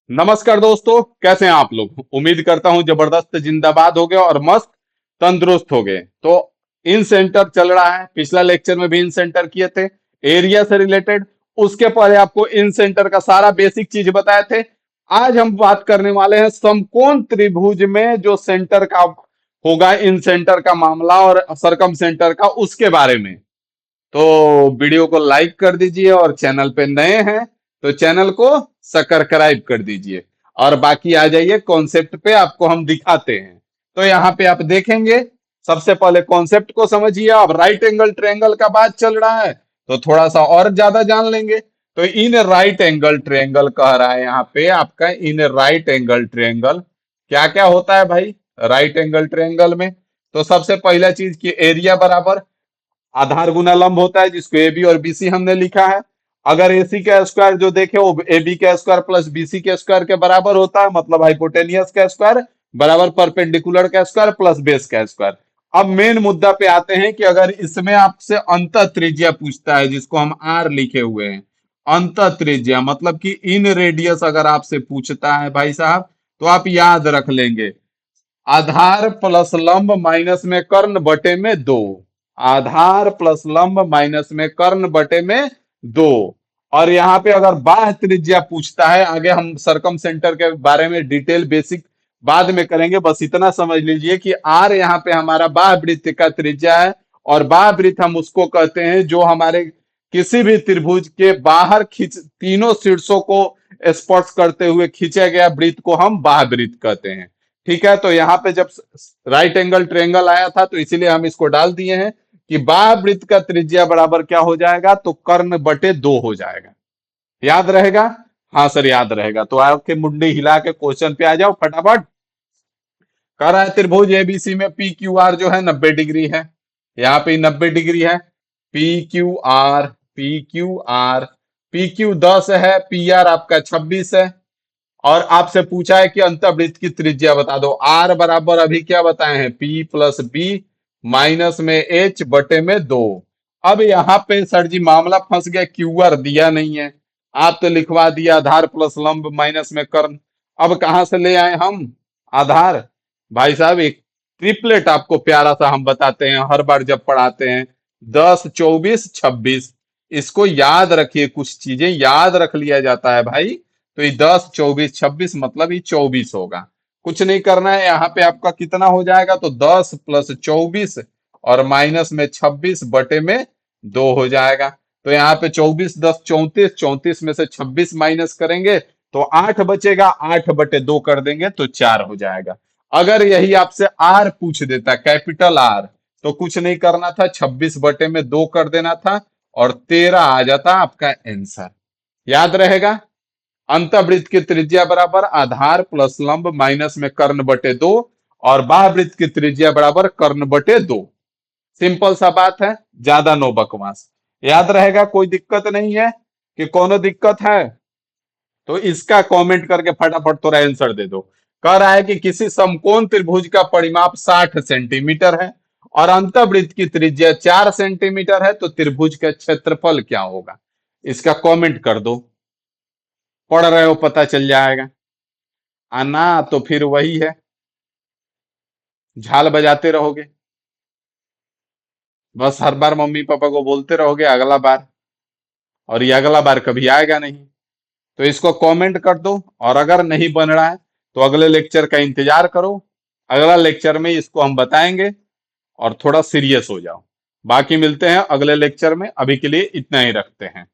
नमस्कार दोस्तों, कैसे हैं आप लोग। उम्मीद करता हूं जबरदस्त जिंदाबाद हो गए और मस्त तंदुरुस्त हो गए। तो इन सेंटर चल रहा है, पिछला लेक्चर में भी इन सेंटर किए थे एरिया से रिलेटेड। उसके पहले आपको इन सेंटर का सारा बेसिक चीज बताए थे। आज हम बात करने वाले हैं समकोण त्रिभुज में जो सेंटर का होगा, इन सेंटर का मामला और सरकम सेंटर का, उसके बारे में। तो वीडियो को लाइक कर दीजिए और चैनल पे नए हैं तो चैनल को सब्सक्राइब कर दीजिए। और बाकी आ जाइए कॉन्सेप्ट पे, आपको हम दिखाते हैं। तो यहाँ पे आप देखेंगे, सबसे पहले कॉन्सेप्ट को समझिए। अब राइट एंगल ट्रायंगल का बात चल रहा है तो थोड़ा सा और ज्यादा जान लेंगे। तो इन राइट एंगल ट्रायंगल कह रहा है यहाँ पे आपका, इन राइट एंगल ट्रायंगल क्या क्या होता है भाई राइट एंगल ट्रायंगल में। तो सबसे पहला चीज की एरिया बराबर आधार गुना लंब होता है, जिसको ए बी और बी सी हमने लिखा है। अगर ए सी का स्क्वायर जो देखे वो ए बी का स्क्वायर प्लस बी सी के स्क्वायर के बराबर होता है, मतलब हाइपोटेनियस का स्क्वायर बराबर परपेंडिकुलर का स्क्वायर प्लस बेस का स्क्वायर। अब मेन मुद्दा पे आते हैं कि अगर इसमें आपसे अंत त्रिज्या पूछता है, जिसको हम आर लिखे हुए हैं, अंत त्रिज्या मतलब कि इन रेडियस अगर आपसे पूछता है भाई साहब, तो आप याद रख लेंगे आधार प्लस लंब माइनस में कर्ण बटे में दो। आधार प्लस लंब माइनस में कर्ण बटे में दो। और यहाँ पे अगर बाह्य त्रिज्या पूछता है, आगे हम सरकम सेंटर के बारे में डिटेल बेसिक बाद में करेंगे, बस इतना समझ लीजिए कि आर यहाँ पे हमारा बाह्य वृत्त का त्रिज्या है। और बाह्य वृत्त हम उसको कहते हैं जो हमारे किसी भी त्रिभुज के बाहर खींच तीनों शीर्षों को स्पर्श करते हुए खींचा गया वृत्त को हम बाह्य वृत्त कहते हैं। ठीक है, तो यहाँ पे जब राइट एंगल ट्रायंगल आया था तो इसीलिए हम इसको डाल दिए हैं कि बाह्य वृत्त का त्रिज्या बराबर क्या हो जाएगा, तो कर्ण बटे दो हो जाएगा। याद रहेगा? हाँ सर, याद रहेगा। तो आपके मुंडी हिला के क्वेश्चन पे आ जाओ फटाफट। कह रहा है त्रिभुज एबीसी में पी क्यू आर जो है 90 डिग्री है। यहाँ पे 90 डिग्री है। P Q R, P Q R, P Q 10 है, पी आर आपका 26 है। और आपसे पूछा है कि अंतःवृत्त की त्रिज्या बता दो। आर बराबर अभी क्या बताए हैं, पी प्लस बी माइनस में एच बटे में दो। अब यहाँ पे सर जी मामला फंस गया, क्यू आर दिया नहीं है। आप तो लिखवा दिया आधार प्लस लंब माइनस में कर्ण। अब कहां से ले आए हम आधार? भाई साहब एक ट्रिपलेट आपको प्यारा सा हम बताते हैं हर बार जब पढ़ाते हैं, 10 24 26। इसको याद रखिए, कुछ चीजें याद रख लिया जाता है भाई। तो ये 10 24 26 मतलब ये 24 होगा। कुछ नहीं करना है, यहाँ पे आपका कितना हो जाएगा, तो 10 + 24 और माइनस में 26 बटे में दो हो जाएगा। तो यहाँ पे 24 10 34, 34 में से 26 माइनस करेंगे तो 8 बचेगा, 8 बटे दो कर देंगे तो 4 हो जाएगा। अगर यही आपसे आर पूछ देता, कैपिटल आर, तो कुछ नहीं करना था, 26 बटे में दो कर देना था और 13 आ जाता आपका आंसर। याद रहेगा? अंतःवृत्त की त्रिज्या बराबर आधार प्लस लंब माइनस में कर्ण बटे दो और बाह्यवृत्त की त्रिज्या बराबर कर्ण बटे दो। सिंपल सा बात है, ज्यादा नो बकवास। याद रहेगा? कोई दिक्कत नहीं है कि कोनो दिक्कत है? तो इसका कमेंट करके फटाफट थोड़ा आंसर दे दो। कह रहा है कि किसी समकोण त्रिभुज का परिमाप 60 सेंटीमीटर है और अंतःवृत्त की त्रिज्या 4 सेंटीमीटर है, तो त्रिभुज का क्षेत्रफल क्या होगा? इसका कमेंट कर दो। पढ़ रहे हो पता चल जाएगा। आना तो फिर वही है, झाल बजाते रहोगे, बस हर बार मम्मी पापा को बोलते रहोगे अगला बार, और ये अगला बार कभी आएगा नहीं। तो इसको कमेंट कर दो। और अगर नहीं बन रहा है तो अगले लेक्चर का इंतजार करो, अगला लेक्चर में इसको हम बताएंगे और थोड़ा सीरियस हो जाओ। बाकी मिलते हैं अगले लेक्चर में, अभी के लिए इतना ही रखते हैं।